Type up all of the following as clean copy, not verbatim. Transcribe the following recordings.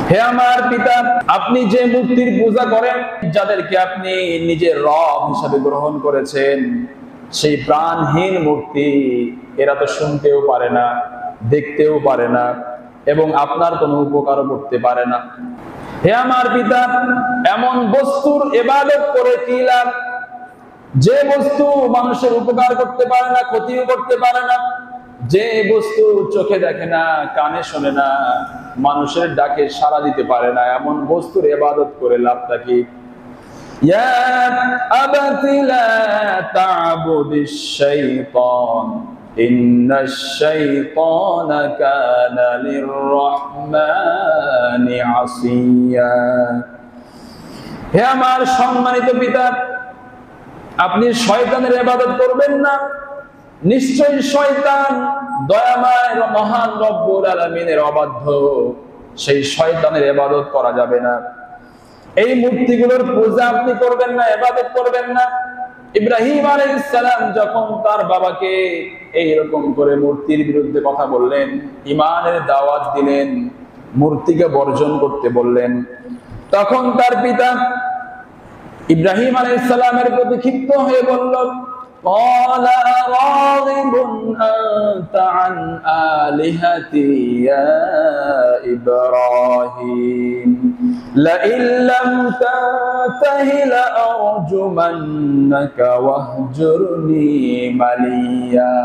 হে আমার পিতা, আপনি যে মূর্তির পূজা করেন, যাদেরকে আপনি নিজের রব হিসাবে গ্রহণ করেছেন, সেই প্রাণহীন মূর্তি, এরা তো শুনতেও পারে না, দেখতেও পারে না এবং আপনার কোনো উপকারও করতে পারে না। হে আমার পিতা, এমন বস্তুর ইবাদত করে কি লাভ, যে বস্তু মানুষের উপকার করতে পারে না, ক্ষতিও করতে পারে না, যে বস্তু চোখে দেখে না, কানে শোনে না, মানুষের ডাকে সাড়া দিতে পারে না, এমন বস্তুর ইবাদত করে লাভটা কি? ইয়া আবাতি লা তা'বুদিশ শাইতান ইন্নাশ শাইতানা কানা লির-রাহমানি আসিয়া। হে আমার সম্মানিত পিতা, আপনি শয়তানের ইবাদত করবেন না। নিশ্চয়ই শয়তান দয়াময় ও মহান রব্বুল আলামিনের অবাধ্য, সেই শয়তানের ইবাদত করা যাবে না। এই মূর্তিগুলোর পূজা আপনি করবেন না, ইবাদত করবেন না। ইব্রাহিম আলাইহিস সালাম যখন তার বাবাকে এইরকম করে মূর্তির বিরুদ্ধে কথা বললেন, ঈমানের দাওয়াত দিলেন, মূর্তিকে বর্জন করতে বললেন, তখন তার পিতা ইব্রাহিম আলাইহিস সালামের প্রতি ক্ষিপ্ত হয়ে বলল, قال أراغب أنت عن آلهتي يا إبراهيم لئن لم تنته لأرجمنك واهجرني مليا।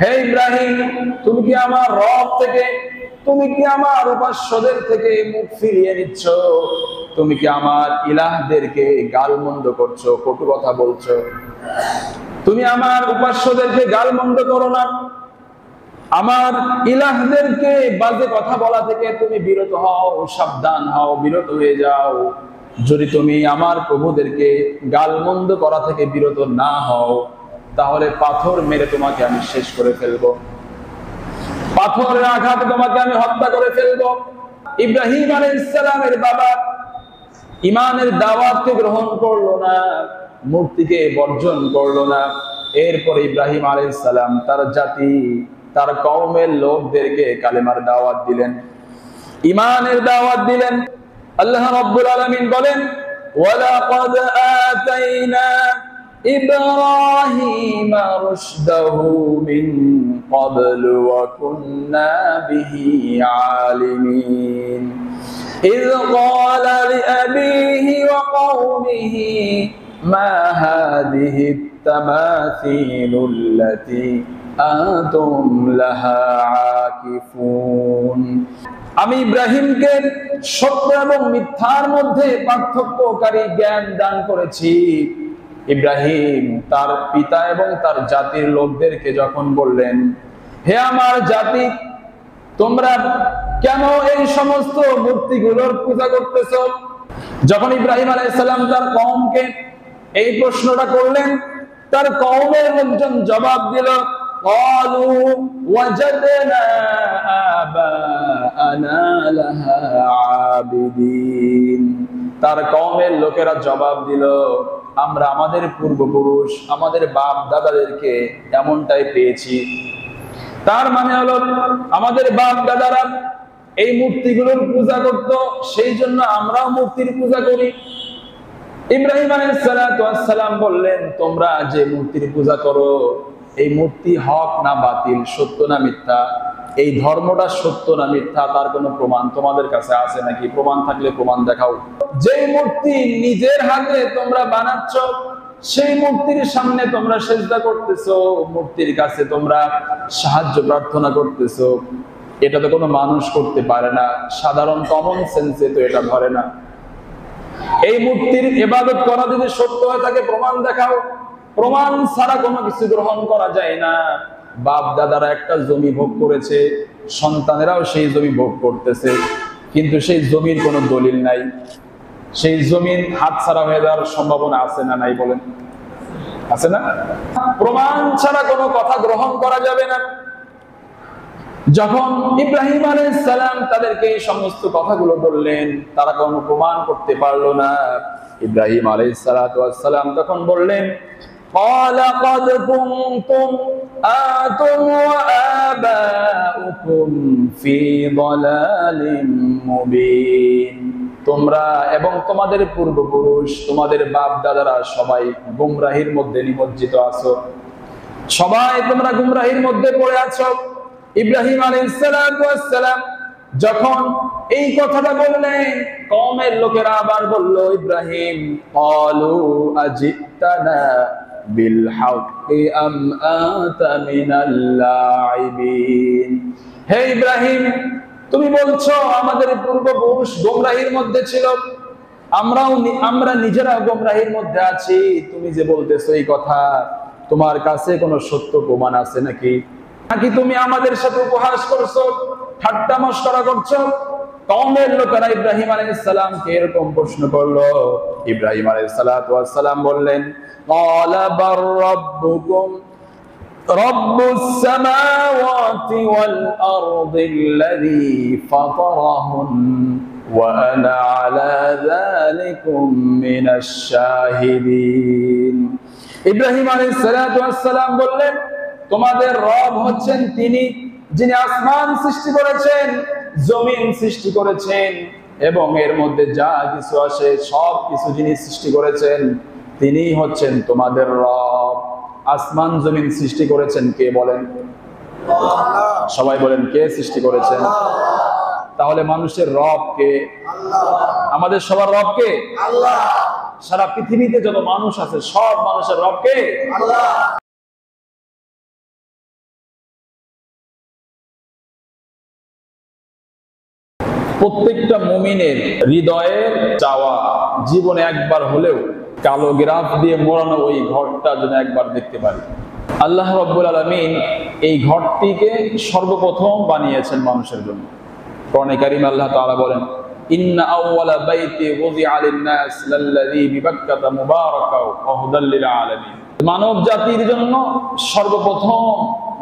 হে ইব্রাহিম, তুমি কি আমার রব থেকে, তুমি কি আমার উপাস্যদের থেকে মুখ ফিরিয়ে নিচ্ছ? তুমি কি আমার ইলাহদেরকে গালমন্দ করছো, কটু কথা বলছো? তুমি আমার উপাস্যদেরকে গালমন্দ করো না, আমার ইলাহদেরকে বাজে কথা বলা থেকে তুমি বিরত হও, সাবধান হও, বিরত হয়ে যাও। যদি তুমি আমার প্রভুদেরকে গালমন্দ করা থেকে বিরত না হও, তাহলে পাথর মেরে তোমাকে আমি শেষ করে ফেলবো, পাথরের আঘাতে তোমাকে আমি হত্যা করে ফেলবো। ইব্রাহিম আলাইহিস সালামের বাবা ঈমানের দাওয়াতকে গ্রহণ করলো না, মূর্তিকে বর্জন করলো না। এরপর ইব্রাহিম আলাইহিস সালাম তার জাতি, তার কওমের লোকদেরকে কালেমার দাওয়াত দিলেন, ঈমানের দাওয়াত দিলেন। আল্লাহ রাব্বুল আলামিন বলেন, ওয়ালাকাদ আতাইনা ইব্রাহিমা রুশদাহু মিন ক্বাবলু ওয়া কুননা বিহি আলিমিন ইয ক্বালা লিআবিহি ওয়া কওমিহি মা হাযিহি التماثيل التي أنتم لها عاكفون। আমি ইব্রাহিমকে সত্য এবং মিথ্যার মধ্যে পার্থক্যকারী জ্ঞান দান করেছি। ইব্রাহিম তার পিতা এবং তার জাতির লোকদেরকে যখন বললেন, হে আমার জাতি, তোমরা কেন এই সমস্ত মূর্তিগুলোর পূজা করতেছো? যখন ইব্রাহিম আলাইহিস সালাম তার কওমকে এই প্রশ্নটা করলেন, তার কওমের লোকজন জবাব দিল, ক্বালু ওয়াজাদনা আবাআনা লাহা আবিদিন। তার কওমের লোকেরা জবাব দিল, আমরা আমাদের পূর্বপুরুষ, আমাদের বাপ দাদাদেরকে এমনটাই পেয়েছি। তার মানে হলো আমাদের বাপ দাদারা এই মূর্তিগুলোর পূজা করত, সেই জন্য আমরাও মূর্তির পূজা করি। ইব্রাহিম আলাইহিস সালাম বললেন, তোমরা যে মূর্তির পূজা করো, এই মূর্তি হক না বাতিল, সত্য না মিথ্যা, এই ধর্মটা সত্য না মিথ্যা, তার কোনো প্রমাণ তোমাদের কাছে আছে নাকি? প্রমাণ থাকলে প্রমাণ দেখাও। যে মূর্তি নিজের হাতে তোমরা বানাচ্ছ, সেই মূর্তির সামনে তোমরা সিজদা করতেছো, মূর্তির কাছে তোমরা সাহায্য প্রার্থনা করতেছো, এটা তো কোনো মানুষ করতে পারে না, সাধারণ কমন সেন্সে তো এটা ধরে না। এই মূর্তির ইবাদত করা যদি সত্য হয়ে থাকে, প্রমাণ দেখাও। প্রমাণ ছাড়া কোনো কিছু গ্রহণ করা যায় না। বাপ দাদারা একটা জমি ভোগ করেছে, সন্তানেরাও সেই জমি ভোগ করতেছে, কিন্তু সেই জমির কোনো দলিল নাই। সেই জমিন হাতছাড়া হয়ে যাওয়ার সম্ভাবনা আছে না নাই বলেন? আছে না? প্রমাণ ছাড়া কোনো কথা গ্রহণ করা যাবে না। যখন ইব্রাহিম আলাইহিস সালাম তাদেরকে এই সমস্ত কথাগুলো বললেন, তারা কোনো প্রমাণ করতে পারলো না। ইব্রাহিম আলাইহিস সালাম তখন বললেন, ক্বালা ক্বাদ কুনতুম আনতুম ওয়া আবাউকুম ফি দালালিম মুবিন। তোমরা এবং তোমাদের পূর্বপুরুষ, তোমাদের বাপ দাদারা সবাই গুমরাহির মধ্যে নিমজ্জিত আছো, সবাই তোমরা গুমরাহির মধ্যে পড়ে আছো। ইব্রাহিম আলাইহিস সালাম যখন এই কথাটা বললেন, কওমের লোকেরা আবার বলল, ইব্রাহিম ক্বালু আজিতানা বিল হাক্কি আম আনতা মিনাল লাইবিন। হে ইব্রাহিম, তুমি বলছো আমাদের পূর্বপুরুষ গোমরাহির মধ্যে ছিল, আমরা নিজেরা গোমরাহির মধ্যে আছি, তুমি যে বলতেছো এই কথা, তোমার কাছে কোনো সত্য প্রমাণ আছে নাকি? নাকি তুমি আমাদের সাথে উপহাস করছো, ঠাট্টা মশকরা করছো? কওমের লোকেরা ইব্রাহিম আলাইহিস সালামকে এরকম প্রশ্ন করলো। ইব্রাহিম আলাইহিস সালাম বললেন, ক্বালা বার রাব্বুকুম রব্বুস সামাওয়াতি ওয়াল আরদিল্লাযী ফাতারাহুন ওয়া আনা আলা যালিকুম মিনাশ শাহিদিন। ইব্রাহিম আলাইহিস সালাম বললেন, তোমাদের রব হচ্ছেন তিনি যিনি আসমান সৃষ্টি করেছেন, জমিন সৃষ্টি করেছেন এবং এর মধ্যে যা কিছু আছে সব কিছু যিনি সৃষ্টি করেছেন, তিনিই হচ্ছেন তোমাদের রব। আসমান জমিন সৃষ্টি করেছেন কে বলেন? সবাই বলেন, কে সৃষ্টি করেছেন? তাহলে মানুষের রব কে? আমাদের সবার রব কে? আল্লাহ। সারা পৃথিবীতে যত মানুষ আছে সব মানুষের রব কে? আল্লাহ। প্রত্যেকটা মুমিনের হৃদয়ের চাওয়া, জীবনে একবার হলেও কালো গ্রাফ দিয়ে মোড়ানো ওই ঘরটা যেন একবার দেখতে পারি। আল্লাহ রাব্বুল আলামিন এই ঘরটিকে সর্বপ্রথম বানিয়েছেন মানুষের জন্য। কোরআনে কারীমে আল্লাহ তাআলা বলেন, ইন্না আউওয়ালা বাইতি ওযিআ লিন-নাস লাল্লাযী বিবাক্কাতা মুবারাকাও ওয়া হুদাল লিল আলামিন। মানব জাতির জন্য সর্বপ্রথম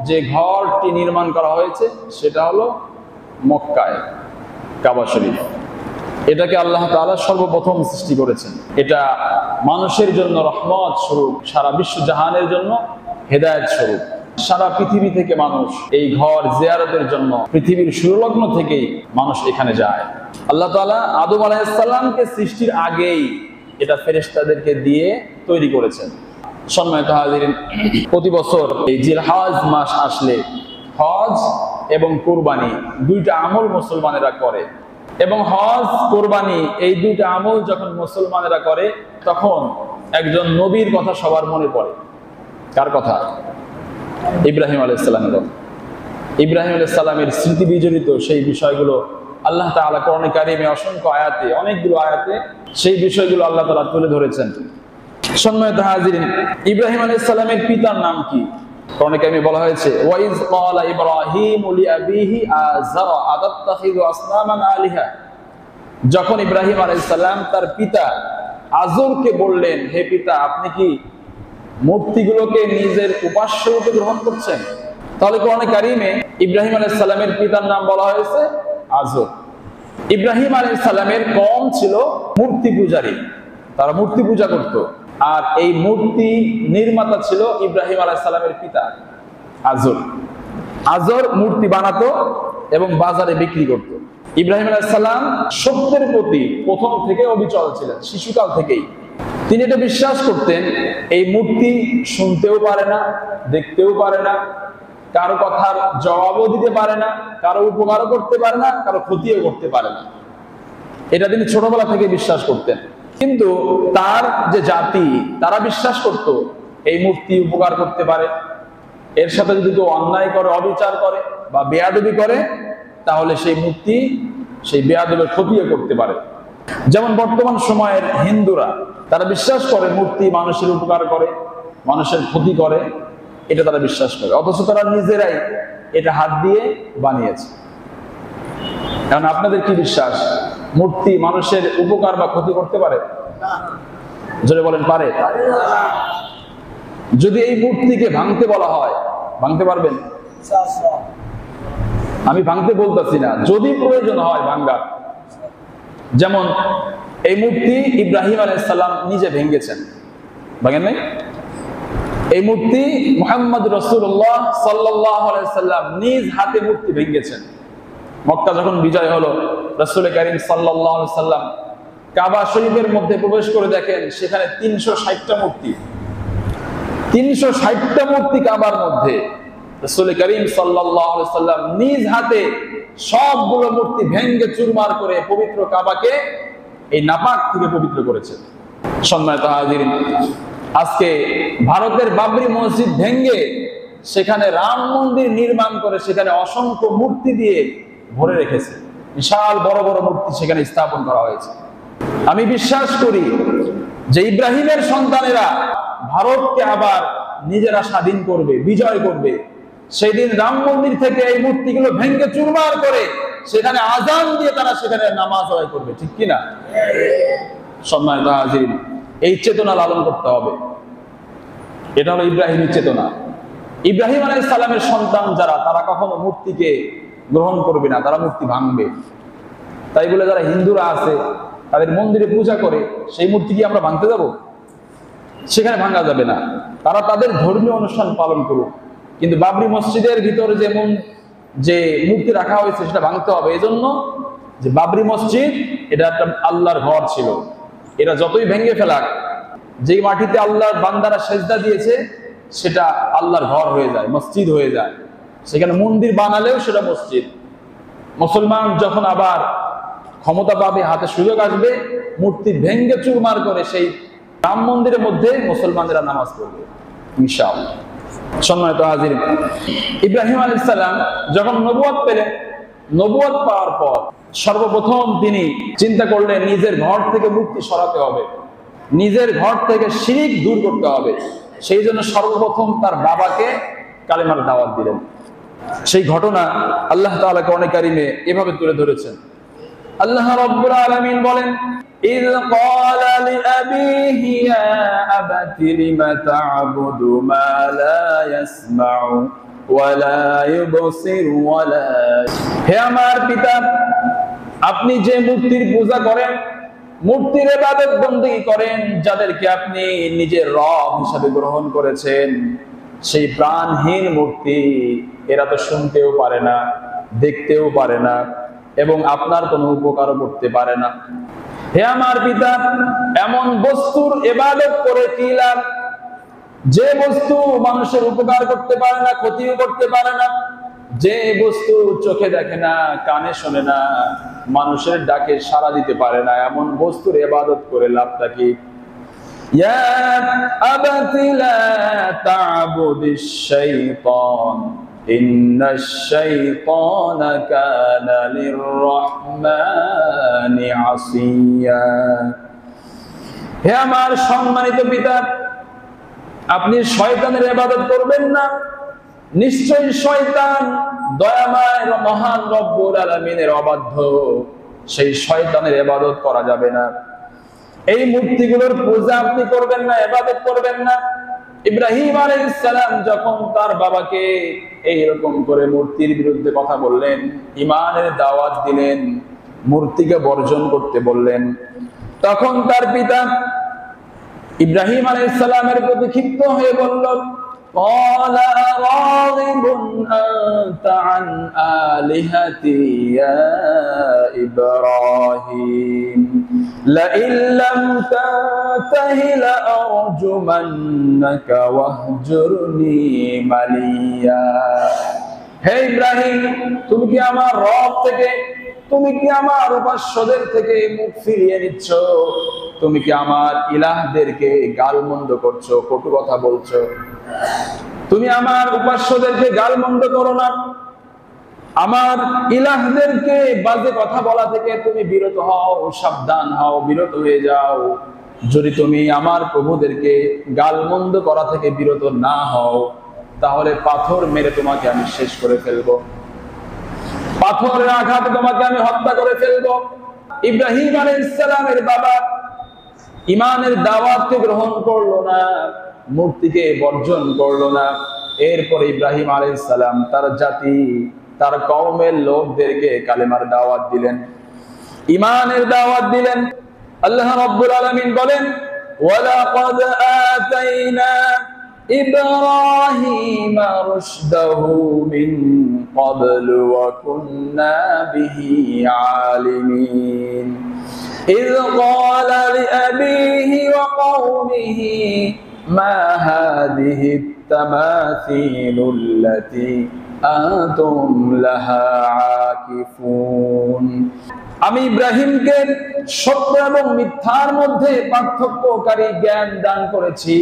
যে ঘরটি নির্মাণ করা হয়েছে সেটা হলো মক্কায় কাবা শরীফ। এটাকে আল্লাহ তাআলা সর্বপ্রথম সৃষ্টি করেছেন। এটা মানুষের জন্য রহমত স্বরূপ, সারা বিশ্ব জাহানের জন্য হেদায়েত স্বরূপ। সারা পৃথিবী থেকে মানুষ এই ঘর জিয়ারতের জন্য পৃথিবীর শুরুলগ্ন থেকেই মানুষ এখানে যায়। আল্লাহ তাআলা আদম আলাইহিস সালামকে সৃষ্টির আগেই এটা ফেরেশতাদেরকে দিয়ে তৈরি করেছেন। সম্মানিত হাজিরিন, প্রতি বছর এই জিলহজ মাস আসলে হজ এবং কুরবানি দুইটা আমল মুসলমানেরা করে, এবং হজ কোরবানি এই দুইটা আমল যখন মুসলমানেরা করে তখন একজন নবীর কথা সবার মনে পড়ে। কার কথা? ইব্রাহিম আলাইহিস সালামের কথা। ইব্রাহিম আলাইহিস সালামের স্মৃতি বিজড়িত সেই বিষয়গুলো আল্লাহ তাআলা কোরআনে কারীমে অসংখ্য আয়াতে, অনেকগুলো আয়াতে সেই বিষয়গুলো আল্লাহ তাআলা তুলে ধরেছেন। সম্মানিত হাজিরিন, ইব্রাহিম আলাইহিস সালামের পিতার নাম কি? কোরআনে কারীমে বলা হয়েছে, ওয়াইজ ক্বালা ইব্রাহিমু লিআবিহি আযারা আতাত্তাখিযু আসনামান আলিহা। যখন ইব্রাহিম আলাইহিস সালাম তার পিতা আযরকে বললেন, হে পিতা, আপনি কি মূর্তিগুলোকে নিজের উপাস্য রূপে গ্রহণ করছেন? তাহলে কোরআনে কারীমে ইব্রাহিম আলাইহিস সালামের পিতার নাম বলা হয়েছে আযর। ইব্রাহিম আলাইহিস সালামের কওম ছিল মূর্তি পূজারী, তারা মূর্তি পূজা করত। আর এই মূর্তি নির্মাতা ছিল ইব্রাহিম আলাইহিস সালামের পিতা আযর। আযর মূর্তি বানাতো এবং বাজারে বিক্রি করত। ইব্রাহিম আলাইহিস সালাম সত্যের প্রতি প্রথম থেকে অবিচল ছিলেন, শিশুকাল থেকেই। তিনি এটা বিশ্বাস করতেন, এই মূর্তি শুনতেও পারে না, দেখতেও পারে না, কারো কথার জবাবও দিতে পারে না, কারো উপকারও করতে পারে না, কারো ক্ষতিও করতে পারে না। এটা তিনি ছোটবেলা থেকে বিশ্বাস করতেন। কিন্তু তার যে জাতি, তারা বিশ্বাস করত এই মূর্তি উপকার করতে পারে, এর সাথে যদি কেউ অন্যায় করে, অবিচার করে বা বেয়াদবি করে, তাহলে সেই মূর্তি সেই বেয়াদবের ক্ষতিও করতে পারে। যেমন বর্তমান সময়ের হিন্দুরা, তারা বিশ্বাস করে মূর্তি মানুষের উপকার করে, মানুষের ক্ষতি করে, এটা তারা বিশ্বাস করে, অথচ তারা নিজেরাই এটা হাত দিয়ে বানিয়েছে। এখন আপনাদের কি বিশ্বাস, মূর্তি মানুষের উপকার বা ক্ষতি করতে পারে? জোরে বলেন, পারে? যদি এই মূর্তিকে ভাঙতে বলা হয়, ভাঙতে পারবেন? আমি ভাঙতে বলতেছি না, যদি প্রয়োজন হয় ভাঙার। যেমন এই মূর্তি ইব্রাহিম আলাইহিস সালাম নিজে ভেঙেছেন, ভাঙেন নাই? এই মূর্তি মুহাম্মদ রাসূলুল্লাহ সাল্লাল্লাহু আলাইহি সাল্লাম নিজ হাতে মূর্তি ভেঙেছেন। মক্কা যখন বিজয় হলো, রাসূল কারীম সাল্লাল্লাহু আলাইহি সাল্লাম কাবা শরীফের মধ্যে প্রবেশ করে দেখেন সেখানে 360টা মূর্তি, 360টা মূর্তি কাবার মধ্যে। রাসূল কারীম সাল্লাল্লাহু আলাইহি সাল্লাম নিজ হাতে সবগুলো মূর্তি ভেঙে চুরমার করে পবিত্র কাবাকে এই নাপাক থেকে পবিত্র করেছেন। সম্মানিত হাজিরিন, আজকে ভারতের বাবরি মসজিদ ভেঙে সেখানে রাম মন্দির নির্মাণ করে সেখানে অসংখ্য মূর্তি দিয়ে ভরে রেখেছে, বিশাল বড় বড় মূর্তি সেখানে স্থাপন করা হয়েছে। আমি বিশ্বাস করি যে ইব্রাহিমের সন্তানেরা ভারতকে আবার নিজেরা স্বাধীন করবে, বিজয় করবে। সেই দিন রাম মন্দির থেকে এই মূর্তিগুলো ভেঙে চুরমার করে সেখানে আজান দিয়ে তারা সেখানে নামাজ আদায় করবে, ঠিক কিনা? সম্মানিত হাজিরিন, এই চেতনা লালন করতে হবে। এটা হলো ইব্রাহিমের চেতনা। ইব্রাহিম আলাইহিস সালামের সন্তান যারা, তারা কখনো মূর্তিকে গ্রহণ করবে না, তারা মূর্তি ভাঙবে। তাই বলে যারা হিন্দুরা আছে তাদের মন্দিরে পূজা করে, সেই মূর্তি কি আমরা ভাঙতে যাব? সেখানে ভাঙা যাবে না। তারা তাদের ধর্মীয় অনুষ্ঠান পালন করুক, কিন্তু বাবরি মসজিদের ভিতরে যে মূর্তি রাখা হয়েছে সেটা ভাঙতে হবে। এই জন্য যে বাবরি মসজিদ এটা একটা আল্লাহর ঘর ছিল, এরা যতই ভেঙে ফেলাক, যে মাটিতে আল্লাহর বান্দারা সেজদা দিয়েছে সেটা আল্লাহর ঘর হয়ে যায়, মসজিদ হয়ে যায়। সেখানে মন্দির বানালেও সেটা মসজিদ। মুসলমান যখন আবার ক্ষমতা পাবে, হাতে সুযোগ আসবে, মূর্তি ভেঙ্গে চুরমার করে সেই রাম মন্দিরের মধ্যে মুসলমানরা নামাজ পড়বে ইনশাআল্লাহ। সম্মানিত হাজির, ইব্রাহিম আলাইহিস সালাম যখন নবুয়ত পেলেন, নবুয়ত পাওয়ার পর সর্বপ্রথম তিনি চিন্তা করলেন নিজের ঘর থেকে মূর্তি সরাতে হবে, নিজের ঘর থেকে শিরক দূর করতে হবে। সেই জন্য সর্বপ্রথম তার বাবাকে কালেমার দাওয়াত দিলেন। সেই ঘটনা আল্লাহ তাআলা কোরআনে কারিমে এভাবে তুলে ধরেছেন। আল্লাহ রাব্বুল আলামিন বলেন, إذ قال لأبيه يا أبت لم تعبد ما لا يسمع ولا يبصر ولا। হে আমার পিতা, আপনি যে মূর্তির পূজা করেন, মূর্তির ইবাদত বندگی করেন, যাদেরকে আপনি নিজের রব হিসেবে গ্রহণ করেছেন, সেই প্রাণহীন মূর্তি, এরা তো শুনতেও পারে না, দেখতেও পারে না এবং আপনার কোনো উপকারও করতে পারে না। হে আমার পিতা, এমন বস্তুর ইবাদত করে কি লাভ, যে বস্তু মানুষের উপকার করতে পারে না, ক্ষতিও করতে পারে না, যে বস্তু চোখে দেখে না, কানে শোনে না, মানুষের ডাকে সাড়া দিতে পারে না, এমন বস্তুর ইবাদত করে লাভটা কি? ইয়া আবাতি লা তা'বুদিশ শাইতান ইন্নাশ শাইতানা কানা লির-রাহমানি আসিয়া। হে আমার সম্মানিত পিতা, আপনি শয়তানের ইবাদত করবেন না। নিশ্চয়ই শয়তান দয়াময় মহান রব্বুল আলামিনের অবাধ্য, সেই শয়তানের ইবাদত করা যাবে না। এই মূর্তিগুলোর পূজা আপনি করবেন না, ইবাদত করবেন না। ইব্রাহিম আলাইহিস সালাম যখন তার বাবাকে এইরকম করে মূর্তির বিরুদ্ধে কথা বললেন, ঈমানের দাওয়াত দিলেন, মূর্তিকে বর্জন করতে বললেন, তখন তার পিতা ইব্রাহিম আলাইহিস সালামের প্রতি ক্ষিপ্ত হয়ে বলল, قال أراغب أنت عن آلهتي يا إبراهيم لئن لم تنته لأرجمنك واهجرني مليا। হে ইব্রাহিম, তুমি কি আমার রব থেকে, তুমি কি আমার উপাস্যদের থেকে মুখ ফিরিয়ে নিচ্ছ? তুমি কি আমার ইলাহদেরকে গালমন্দ করছো, কটু কথা বলছো? তুমি আমার উপাস্যদেরকে গালমন্দ করো না, আমার ইলাহদেরকে বাজে কথা বলা থেকে তুমি বিরত হও, সাবধান হও, বিরত হয়ে যাও। যদি তুমি আমার প্রভুদেরকে গালমন্দ করা থেকে বিরত না হও, তাহলে পাথর মেরে তোমাকে আমি শেষ করে ফেলবো, পাথরের আঘাতে তোমাকে আমি হত্যা করে ফেলবো। ইব্রাহিম আলাইহিস সালামের বাবা ঈমানের দাওয়াতকে গ্রহণ করলো না, মূর্তিকে বর্জন করলো না। এরপরে ইব্রাহিম আলাইহিস সালাম তার জাতি, তার কওমের লোকদেরকে কালেমার দাওয়াত দিলেন, ঈমানের দাওয়াত দিলেন। আল্লাহ রাব্বুল আলামিন বলেন, ওয়ালাকাদ আতাইনা إبراهيم رشده من قبل وكنا به عالمين إذ قال لأبيه وقومه ما هذه التماثيل التي أنتم لها عاكفون আমি ইব্রাহিমকে সত্য এবং মিথ্যার মধ্যে পার্থক্যকারী জ্ঞান দান করেছি।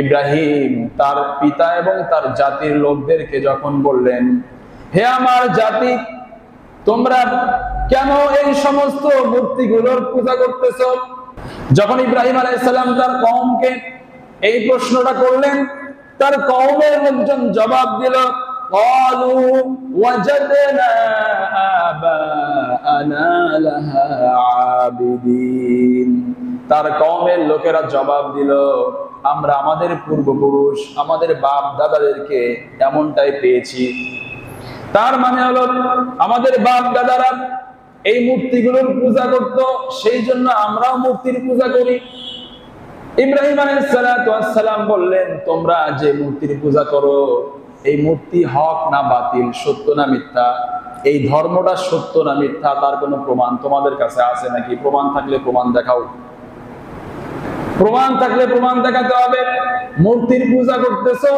ইব্রাহিম তার পিতা এবং তার জাতির লোকদেরকে যখন বললেন, হে আমার জাতি, তোমরা কেন এই সমস্ত মূর্তিগুলোর পূজা করতেছো? যখন ইব্রাহিম আলাইহিস সালাম তার কওমকে এই প্রশ্নটা করলেন, তার কওমের লোকজন জবাব দিল, ক্বালু ওয়াজাদনা আবাআনা লাহা আবিদিন। তার কওমের লোকেরা জবাব দিল, আমরা আমাদের পূর্বপুরুষ, আমাদের বাপ দাদাদেরকে এমনটাই পেয়েছি। তার মানে হলো আমাদের বাপ দাদারা এই মূর্তিগুলোর পূজা করত, সেই জন্য আমরাও মূর্তির পূজা করি। ইব্রাহিম আলাইহিস সালাম বললেন, তোমরা যে মূর্তির পূজা করো, এই মূর্তি হক না বাতিল, সত্য না মিথ্যা, এই ধর্মটা সত্য না মিথ্যা, তার কোনো প্রমাণ তোমাদের কাছে আছে নাকি? প্রমাণ থাকলে প্রমাণ দেখাও। প্রমাণ থাকলে প্রমাণ দেখাতে হবে। মূর্তির পূজা করতেছো,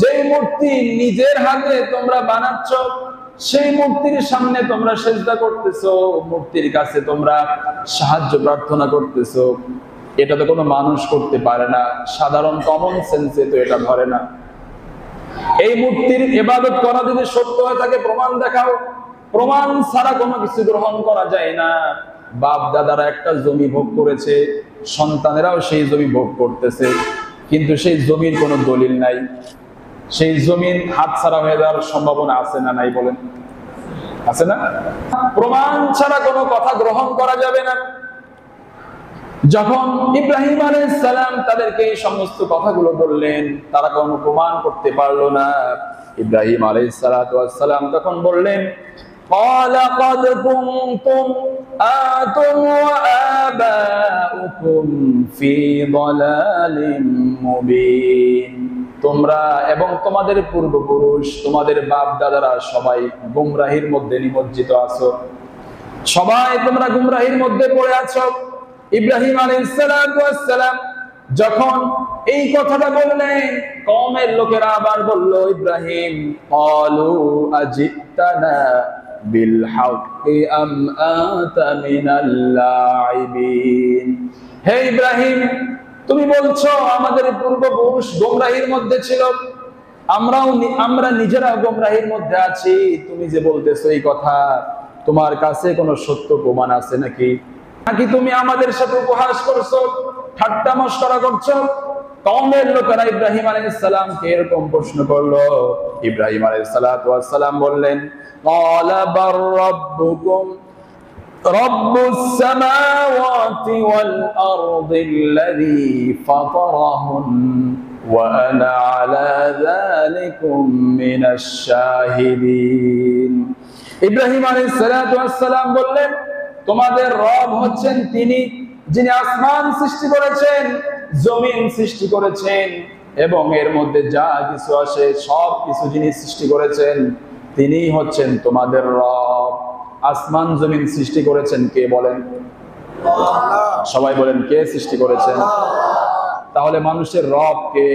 যেই মূর্তি নিজের হাতে তোমরা বানাচ্ছ, সেই মূর্তির সামনে তোমরা সেজদা করতেছো, মূর্তির কাছে তোমরা সাহায্য প্রার্থনা করতেছো, এটা তো কোনো মানুষ করতে পারে না, সাধারণ কমন সেন্সে তো এটা ধরে না। এই মূর্তির ইবাদত করা যদি সত্য হয়ে থাকে, প্রমাণ দেখাও। প্রমাণ ছাড়া কোনো কিছু গ্রহণ করা যায় না। বাপ দাদারা একটা জমি ভোগ করেছে, সন্তানেরাও সেই জমি ভোগ করতেছে, কিন্তু সেই জমির কোনো দলিল নাই। সেই জমির হাতছাড়া হয়ে যাওয়ার সম্ভাবনা আছে না নাই? বলেন, আছে না? প্রমাণ ছাড়া কোনো কথা গ্রহণ করা যাবে না। যখন ইব্রাহিম আলাইহিস সালাম তাদেরকে এই সমস্ত কথাগুলো বললেন, তারা কোনো প্রমাণ করতে পারলো না। ইব্রাহিম আলাইহিস সালাম তখন বললেন, قال قد كنتم أنتم وآباؤكم في ضلال مبين। তোমরা এবং তোমাদের পূর্বপুরুষ, তোমাদের বাপ দাদারা সবাই গুমরাহির মধ্যে নিমজ্জিত আছো, সবাই তোমরা গুমরাহির মধ্যে পড়ে আছো। ইব্রাহিম আলাইহিস সালাম যখন এই কথাটা বললেন, কওমের লোকেরা আবার বলল, ইব্রাহিম, ক্বালু আজিতানা বিল হাক্কি আম আনতা মিনাল লাইবিন। হে ইব্রাহিম, তুমি বলছো আমাদের পূর্বপুরুষ গোমরাহির মধ্যে ছিল, আমরা নিজেরাও গোমরাহির মধ্যে আছি। তুমি যে বলতেছো এই কথা, তোমার কাছে কোনো সত্য প্রমাণ আছে নাকি? নাকি তুমি আমাদের সাথে উপহাস করছো, ঠাট্টা মশকরা করছো? কওমের লোকেরা ইব্রাহিম আলাইহিস সালামকে এরকম প্রশ্ন করলো। ইব্রাহিম আলাইহিস সালাম বললেন, ক্বালা বার রাব্বুকুম রাব্বুস সামাওয়াতি ওয়াল আরদিল্লাযী ফাতারাহুন ওয়া আনা আলা যালিকুম মিনাশ শাহিদিন। ইব্রাহিম আলাইহিস সালাম বললেন, তোমাদের রব হচ্ছেন তিনি, যিনি আসমান সৃষ্টি করেছেন, জমিন সৃষ্টি করেছেন, এবং এর মধ্যে যা কিছু আসে সব কিছু যিনি সৃষ্টি করেছেন, তিনি হচ্ছেন তোমাদের রব। আসমান জমিন সৃষ্টি করেছেন কে? বলেন, সবাই বলেন, কে সৃষ্টি করেছেন? তাহলে মানুষের রব কে?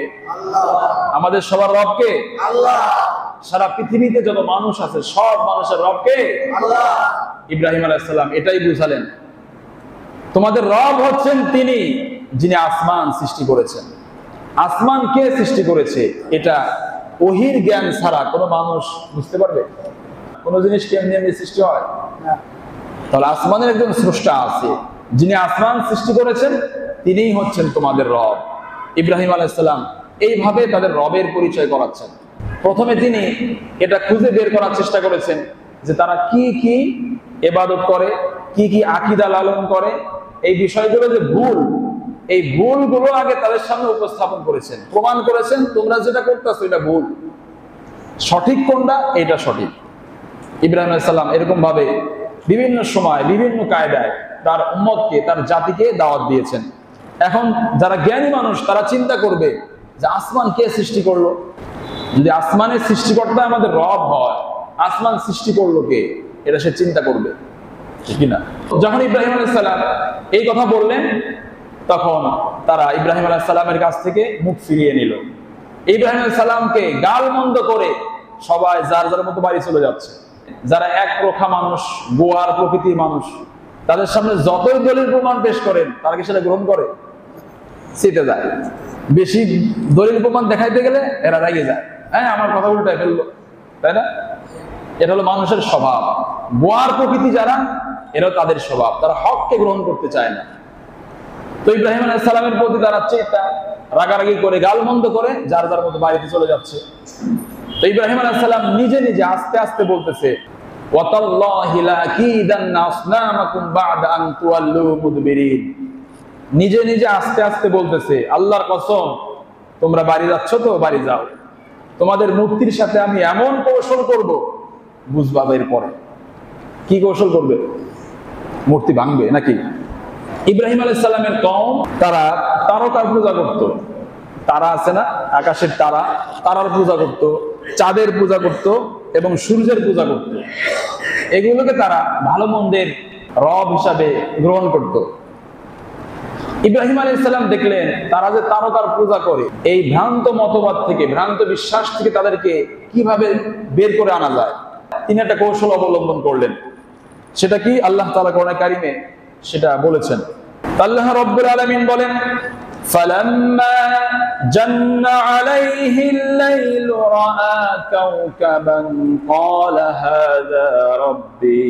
আমাদের সবার রব কে? আল্লাহ। সারা পৃথিবীতে যত মানুষ আছে, সব মানুষের রব কে? আল্লাহ। ইব্রাহিম আলাইহিস সালাম এটাই বুঝালেন, তোমাদের রব হচ্ছেন তিনি, যিনি আসমান সৃষ্টি করেছেন। আসমান কে সৃষ্টি করেছে, এটা ওহির জ্ঞান ছাড়া কোনো মানুষ বুঝতে পারবে? কোন জিনিস কেমনি এমনি সৃষ্টি হয় না। তাহলে আসমানের একজন স্রষ্টা আছে, যিনি আসমান সৃষ্টি করেছেন, তিনিই হচ্ছেন তোমাদের রব। ইব্রাহিম আলাইহিস সালাম এইভাবে তাদের রবের পরিচয় করাচ্ছেন। প্রথমে তিনি এটা খুঁজে বের করার চেষ্টা করেছেন যে তারা কি কি ইবাদত করে, কি কি আকীদা লালন করে, এই বিষয়গুলো যে ভুল, এই ভুলগুলো আগে তাদের সামনে উপস্থাপন করেছেন, প্রমাণ করেছেন, তোমরা যেটা করতেছো এটা ভুল, সঠিক কোনটা, এটা সঠিক। ইব্রাহিম আলাইহিস সালাম এরকম ভাবে বিভিন্ন সময় বিভিন্ন কায়দায় তার উম্মতকে, তার জাতিকে দাওয়াত দিয়েছেন। এখন যারা জ্ঞানী মানুষ তারা চিন্তা করবে যে আসমান কে সৃষ্টি করলো? যদি আসমানের সৃষ্টিকর্তা আমাদের রব হয়, আসমান সৃষ্টি করলো কে, এটা সে চিন্তা করবে, ঠিক কিনা? যখন ইব্রাহিম আলাইহিস সালাম এই কথা বললেন, তখন তারা ইব্রাহিম আলাইহিস সালামের কাছ থেকে মুখ ফিরিয়ে নিল। ইব্রাহিম আলাইহিস সালামকে গালমন্দ করে সবাই যার যার মতো বাড়ি চলে যাচ্ছে। যারা এক প্রখা মানুষ, গোয়ার প্রকৃতির মানুষ, তাদের সামনে যতই দলিল প্রমাণ পেশ করেন, তারা কি সেটা গ্রহণ করে? সেটা যায়। বেশি দলিল প্রমাণ দেখাইতে গেলে এরা রেগে যায়, হ্যাঁ আমার কথা উল্টায় ফেললো, তাই না? এটা হলো মানুষের স্বভাব। গোয়ার প্রকৃতি যারা, এরাও তাদের স্বভাব, তারা হককে গ্রহণ করতে চায় না। তো ইব্রাহিম আলাইহিস সালামের প্রতি তারা চেতা রাগারাগি করে, গালমন্দ করে যার যার মতো বাড়িতে চলে যাচ্ছে। তো ইব্রাহিম আলাইহিস সালাম নিজে নিজে আস্তে আস্তে বলতেছে, ওয়াতাল্লাহি লাকিদান্না আসনামাকুম বা'দা আন তুওয়াল্লু মুদবিরিন। নিজে নিজে আস্তে আস্তে বলতেছে, আল্লাহর কসম, তোমরা বাড়ি যাচ্ছ তো বাড়ি যাও, তোমাদের মূর্তির সাথে আমি এমন কৌশল করব, বুঝবা এরপরে। কি কৌশল করবে? মূর্তি ভাঙবে নাকি? ইব্রাহিম আলাইহিস সালামের কওম তারা তারকার পূজা করত। তারা আছে না, আকাশের তারা, তারার পূজা করত, চাঁদের পূজা করত এবং সূর্যের পূজা করত। এগুলোকে তারা ভালো মন্দের রব হিসাবে গ্রহণ করত। ইব্রাহিম আলাইহিস সালাম দেখলেন তারা যে তারকার পূজা করে, এই ভ্রান্ত মতবাদ থেকে, ভ্রান্ত বিশ্বাস থেকে তাদেরকে কিভাবে বের করে আনা যায়, তিনি একটা কৌশল অবলম্বন করলেন। সেটা কি? আল্লাহ তাআলা কোরআনে কারিমে সেটা বলেছেন। আল্লাহ রাব্বুল আলামিন বলেন, ফালাম্মা জান্না আলাইহিল লাইলু রাআ কাওকাবান ক্বালা হাযা রাব্বি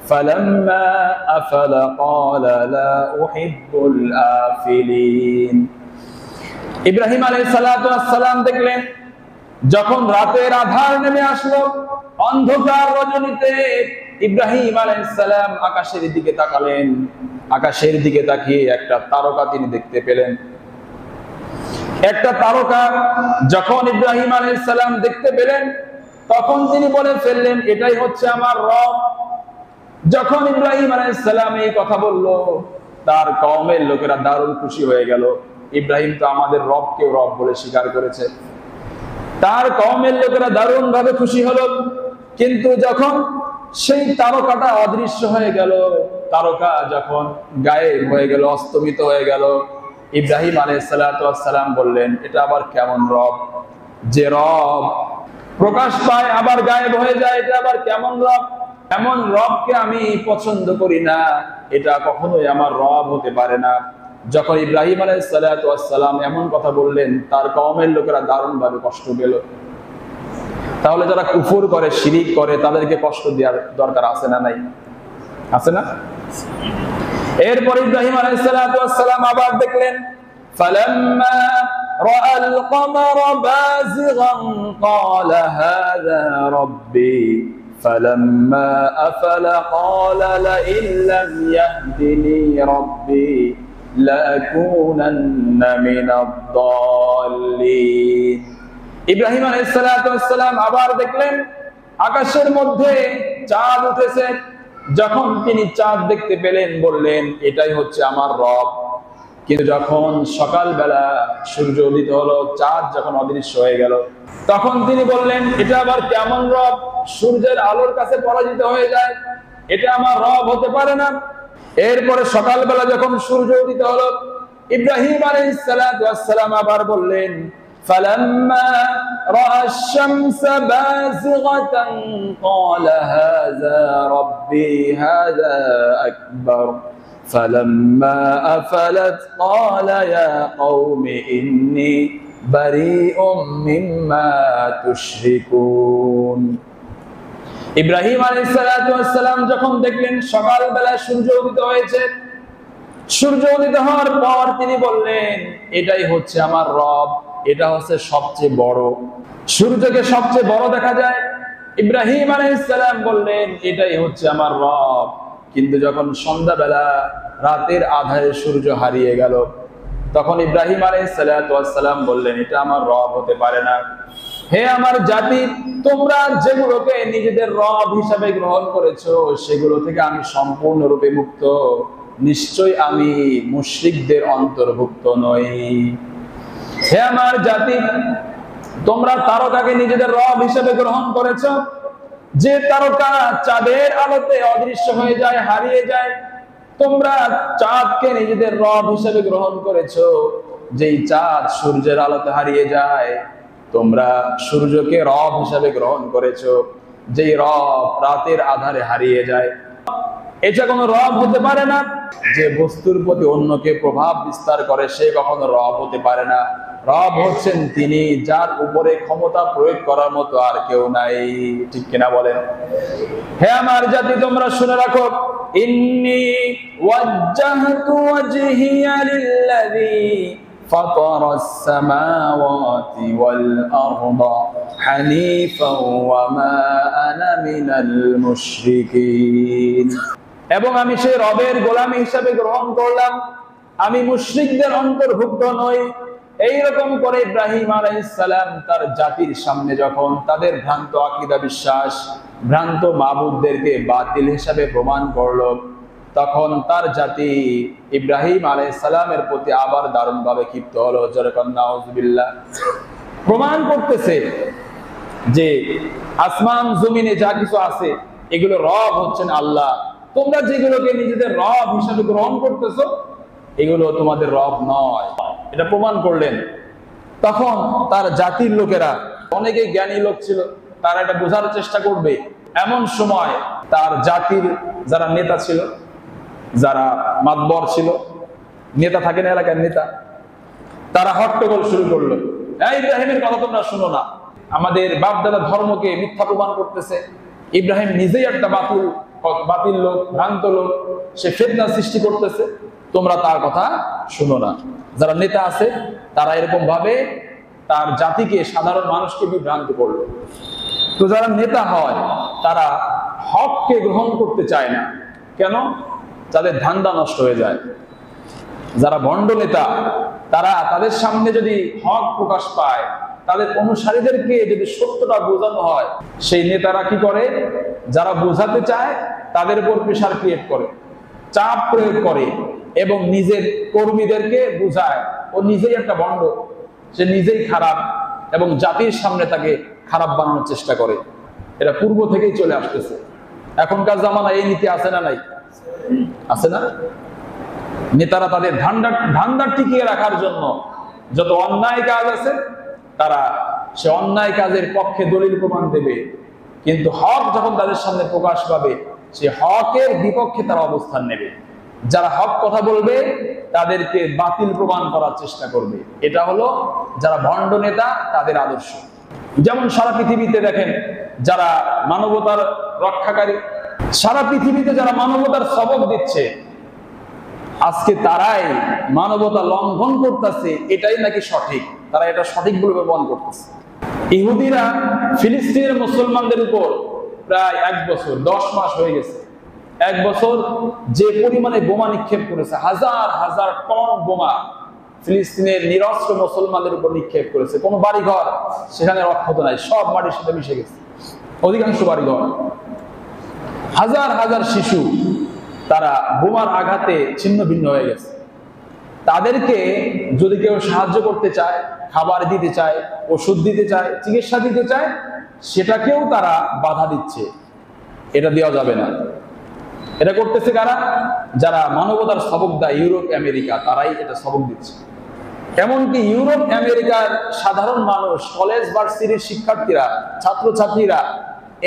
ফালাম্মা আফালা ক্বালা লা উহিব্বুল আফিলিন। ইব্রাহিম আলাইহিস সালাতু ওয়াস সালাম দেখলেন যখন রাতের আধার নেমে আসলো, অন্ধকার রজনীতে ইব্রাহিম আলাইহিস সালাম আকাশের দিকে তাকালেন। আকাশের দিকে তাকিয়ে একটা তারকা তিনি দেখতে পেলেন। একটা তারকা যখন ইব্রাহিম আলাইহিস সালাম দেখতে পেলেন, তখন তিনি বলে ফেললেন, এটাই হচ্ছে আমার রব। যখন ইব্রাহিম আলাইহিস সালাম এই কথা বলল, তার কওমের লোকেরা দারুণ খুশি হয়ে গেল। ইব্রাহিম তো আমাদের রবকে রব বলে স্বীকার করেছে। তার কওমের লোকেরা দারুণ ভাবে খুশি হলো। কিন্তু যখন সেই তারকাটা অদৃশ্য হয়ে গেল, তারকা যখন গায়েব হয়ে গেল, অস্তমিত হয়ে গেল, ইব্রাহিম আলাইহিস সালাতু ওয়াস সালাম বললেন, এটা আবার কেমন রব? যে রব প্রকাশ পায় আবার গায়েব হয়ে যায়, এটা আবার কেমন রব? এমন রবকে আমি পছন্দ করি না, এটা কখনোই আমার রব হতে পারে না। যখন ইব্রাহিম আলাইহিস সালাতু ওয়াস সালাম এমন কথা বললেন, তার কওমের লোকেরা দারুণ ভাবে কষ্ট পেল। তাহলে যারা কুফর করে, শিরিক করে, তাদেরকে কষ্ট দেওয়ার দরকার আছে না? নাই? আছে না? এরপর ইব্রাহিম আলাইহিস সালাতু ওয়াস সালাম আবার দেখলেন, ফালাম্মা রাআল কমারা বাযিগান ক্বালা হাযা রাব্বি ফালাম্মা আফালা ক্বালা লা ইল্লাম ইয়াহদিনি রাব্বি লাকুনান্না মিনাদ দাল্লিন। ইব্রাহিম আলাইহিস সালাতু ওয়াস সালাম আবার দেখলেন আকাশের মধ্যে চাঁদ উঠেছে। যখন তিনি চাঁদ দেখতে পেলেন, বললেন, এটাই হচ্ছে আমার রব। কিন্তু যখন সকালবেলা সূর্য উদিত হলো, চাঁদ যখন অদৃশ্য হয়ে গেল, তখন তিনি বললেন, এটা আবার কেমন রব? সূর্যের আলোর কাছে পরাজিত হয়ে যায়, এটা আমার রব হতে পারে না। এরপরে সকালবেলা যখন সূর্য উদিত হলো, ইব্রাহিম আলাইহিস সালাতু ওয়াস সালাম আবার বললেন, فلما رأى الشمس بازغة قال هذا ربي هذا أكبر فلما أفلت قال يا قوم إني بريء مما تشركون। ইব্রাহিম আলাইহিস সালাতু ওয়াস সালাম যখন দেখলেন সকালবেলা সূর্য উদিত হয়েছে, সূর্য উদিত হওয়ার পর তিনি বললেন, এটাই হচ্ছে আমার রব, এটা হচ্ছে সবচেয়ে বড়। সূর্যকে সবচেয়ে বড় দেখা যায়। ইব্রাহিম আলাইহিস সালাম বললেন, এটাই হচ্ছে আমার রব। কিন্তু যখন সন্ধ্যাবেলা রাতের আধারে সূর্য হারিয়ে গেল, তখন ইব্রাহিম আলাইহিস সালাতু ওয়াস সালাম বললেন, এটা আমার রব হতে পারে না। হে আমার জাতি, তোমরা যেগুলোকে নিজেদের রব হিসাবে গ্রহণ করেছো, সেগুলো থেকে আমি সম্পূর্ণরূপে মুক্ত। নিশ্চয় আমি মুশরিকদের অন্তর্ভুক্ত নই। হে আমার জাতি, তোমরা তারকাকে নিজেদের রব হিসেবে গ্রহণ করেছো, যে তারকা চাঁদের আলোতে অদৃশ্য হয়ে যায়, হারিয়ে যায়। তোমরা চাঁদকে নিজেদের রব হিসেবে গ্রহণ করেছো, যেই চাঁদ সূর্যের আলোতে হারিয়ে যায়। তোমরা সূর্যকে রব হিসেবে গ্রহণ করেছো, যেই রব রাতের আধারে হারিয়ে যায়। এটা কোনো রব হতে পারে না। যে বস্তুর প্রতি অন্যকে প্রভাব বিস্তার করে সে কখনো রব হতে পারে না। রব হচ্ছেন তিনি, যার উপরে ক্ষমতা প্রয়োগ করার মতো আর কেউ নাই। ঠিক কিনা বলেন? হে আমার জাতি, তোমরা শুনে রাখো, ইন্নী ওয়াজ্জাহতু ওয়াজহিয়া লিল্লাযী ফাতারাস সামাওয়াতি ওয়াল আরদা হানিফাও ওয়া মা আনা মিনাল মুশরিকিন। এবং আমি সেই রবের গোলামী হিসাবে গ্রহণ করলাম, আমি মুশরিকদের অন্তর্ভুক্ত নই। এইরকম করে ইব্রাহিম আলাইহিস সালাম তার জাতির সামনে যখন তাদের ভ্রান্ত আকীদা বিশ্বাস, ভ্রান্ত মাবুদদেরকে বাতিল হিসাবে প্রমাণ করলো, তখন তার জাতি ইব্রাহিম আলাইহিস সালামের প্রতি আবার দারুণভাবে ক্ষিপ্ত হলো। যেরকম নাউযুবিল্লাহ, প্রমাণ করতেছে যে আসমান জমিনে যা কিছু আছে এগুলো রব হচ্ছেন আল্লাহ। তোমরা যেগুলোকে নিজেদের রব হিসাবে গ্রহণ করতেছো এগুলো তোমাদের রব নয়, এটা প্রমাণ করলেন। তখন তার জাতির লোকেরা, অনেকে জ্ঞানী লোক ছিল, তারা এটা বোঝার চেষ্টা করবে। এমন সময় তার জাতির যারা নেতা ছিল, যারা মাতবর ছিল, নেতা থাকেন এলাকার নেতা, তারা হট্টগোল শুরু করলো, ইব্রাহিমের কথা তোমরা শুনো না, আমাদের বাপদাদা ধর্মকে মিথ্যা প্রমাণ করতেছে। ইব্রাহিম নিজেই একটা বাতিল লোক, ভ্রান্ত লোক, সে ফিতনা সৃষ্টি করতেছে, তোমরা তার কথা শুনো না। যারা নেতা আছে তারা এরকম ভাবে তার জাতিকে, সাধারণ মানুষকে বিভ্রান্ত করলো। তো যারা নেতা হয় তারা হককে গ্রহণ করতে চায় না। কেন? তাদের ধান্দা নষ্ট হয়ে যায়। যারা ভণ্ড নেতা, তারা তাদের সামনে যদি হক প্রকাশ পায়, তাদের অনুসারীদেরকে যদি সত্যটা বোঝানো হয়, সেই নেতারা কি করে, যারা বোঝাতে চায় তাদের উপর প্রেসার ক্রিয়েট করে, চাপ প্রয়োগ করে এবং নিজের কর্মীদেরকে বুঝায় ও নিজেই একটা ভণ্ড, সে নিজেই খারাপ এবং জাতির সামনে তাকে খারাপ বানানোর চেষ্টা করে। এটা পূর্ব থেকেই চলে আসতেছে। এখনকার জামানা এই নীতি আছে না নাই? আছে না? নেতারা তাদের ধান্দা টিকিয়ে রাখার জন্য যত অন্যায় কাজ আছে তারা সে অন্যায় কাজের পক্ষে দলিল প্রমাণ দেবে, কিন্তু হক যখন তাদের সামনে প্রকাশ পাবে সে হকের বিপক্ষে তারা অবস্থান নেবে। যারা হক কথা বলবে তাদেরকে বাতিল প্রমাণ করার চেষ্টা করবে। এটা হলো যারা ভণ্ড নেতা, তাদের আদর্শ। যেমন সারা পৃথিবীতে দেখেন যারা মানবতার রক্ষাকারী, সারা পৃথিবীতে যারা মানবতার সবক দিচ্ছে, আজকে তারাই মানবতা লঙ্ঘন করতেছে, এটাই নাকি সঠিক, তারা এটা সঠিক বলে প্রমাণ করতেছে। ইহুদিরা ফিলিস্তিনের মুসলমানদের উপর প্রায় 1 বছর 10 মাস হয়ে গেছে, 1 বছর যে পরিমাণে বোমা নিক্ষেপ করেছে, হাজার হাজার টন বোমা ফিলিস্তিনের নিরস্ত্র মুসলমানদের উপর নিক্ষেপ করেছে। কোনো বাড়িঘর সেখানে রক্ষত নাই, সব মাটির সাথে মিশে গেছে। অধিকাংশ বাড়িঘর, হাজার হাজার শিশু তারা বোমার আঘাতে ছিন্ন ভিন্ন হয়ে গেছে। তাদেরকে যদি কেউ সাহায্য করতে চায়, খাবার দিতে চায়, ওষুধ দিতে চায়, চিকিৎসা দিতে চায়, সেটাকেও তারা বাধা দিচ্ছে। এটা দেওয়া যাবে না। এটা করতেছে কারা? যারা মানবতার সবক দেয়, ইউরোপ আমেরিকা, তারাই এটা সবক দিচ্ছে। এমনকি ইউরোপ আমেরিকার সাধারণ মানুষ, কলেজ ভার্সিটির শিক্ষার্থীরা, ছাত্রছাত্রীরা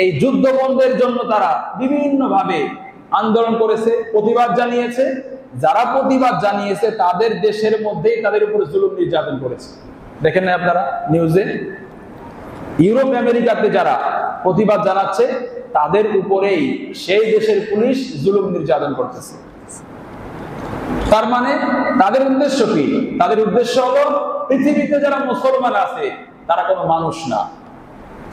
এই যুদ্ধ বন্ধের জন্য তারা বিভিন্নভাবে আন্দোলন করেছে, প্রতিবাদ জানিয়েছে। যারা প্রতিবাদ জানিয়েছে তাদের দেশের মধ্যেই তাদের উপরে জুলুম নির্যাতন করেছে। দেখেন না আপনারা নিউজে? ইউরোপ আমেরিকাতে যারা প্রতিবাদ জানাচ্ছে তাদের উপরেই সেই দেশের পুলিশ জুলুম নির্যাতন করতেছে। তার মানে তাদের উদ্দেশ্য কি? তাদের উদ্দেশ্য হলো পৃথিবীতে যারা মুসলমান আছে তারা কোনো মানুষ না,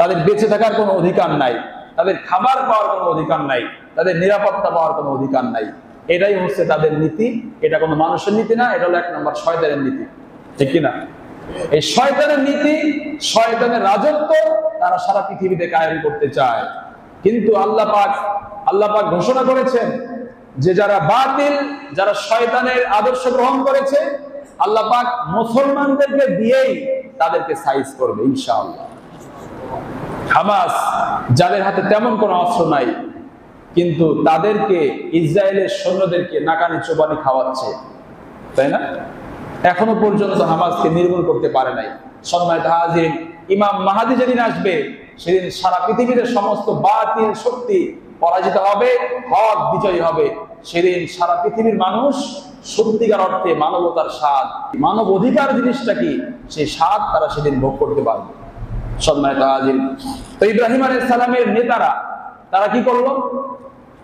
তাদের বেঁচে থাকার কোনো অধিকার নাই, তাদের খাবার পাওয়ার কোনো অধিকার নাই, তাদের নিরাপত্তা পাওয়ার কোনো অধিকার নাই। এটাই হচ্ছে তাদের নীতি। এটা কোনো মানুষের নীতি না, এটা হলো 1 নম্বর শয়তানের নীতি। ঠিক কিনা? এই শয়তানের নীতি, শয়তানের রাজত্ব তারা সারা পৃথিবীতে কায়েম করতে চায়। কিন্তু আল্লাহ পাক ঘোষণা করেছেন যে যারা বাতিল, যারা শয়তানের আদর্শ গ্রহণ করেছে আল্লাহ পাক মুসলমানদেরকে দিয়েই তাদেরকে সাইজ করবে ইনশাআল্লাহ। হামাস যাদের হাতে তেমন কোনো অস্ত্র নাই, কিন্তু তাদেরকে ইসরায়েলের সৈন্যদেরকে নাকানি চোবানি খাওয়াচ্ছে, তাই না? এখনো পর্যন্ত হামাসকে নির্মূল করতে পারে নাই। সম্মানিত হাজিরিন, ইমাম মাহাদি যেদিন আসবে সেদিন সারা পৃথিবীতে সমস্ত বাতিল শক্তি পরাজিত হবে, হক বিজয়ী হবে। সেদিন সারা পৃথিবীর মানুষ সত্যিকার অর্থে মানবতার স্বাদ, মানব অধিকার জিনিসটা কি, সেই স্বাদ তারা সেদিন ভোগ করতে পারবে। সম্মানিত হাজিরিন, তো ইব্রাহিম আলাইহিস সালামের নেতারা তারা কি করলো?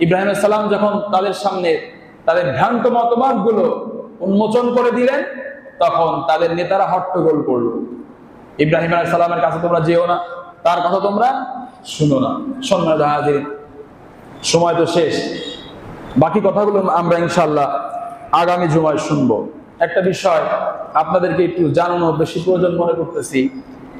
ইব্রাহিম আলাইহিস সালাম যখন তাদের সামনে তাদের ভ্রান্ত মতবাদগুলো উন্মোচন করে দিলেন, তখন তাদের নেতারা হট্টগোল করলো, ইব্রাহিম আলাইহিস সালামের কাছে তোমরা যেও না, তার কথা তোমরা শুনো না। সম্মানিত হাজিরিন, সময় তো শেষ, বাকি কথাগুলো আমরা ইনশাআল্লাহ আগামী জুমায় শুনবো। একটা বিষয় আপনাদেরকে একটু জানানো বেশি প্রয়োজন মনে করতেছি,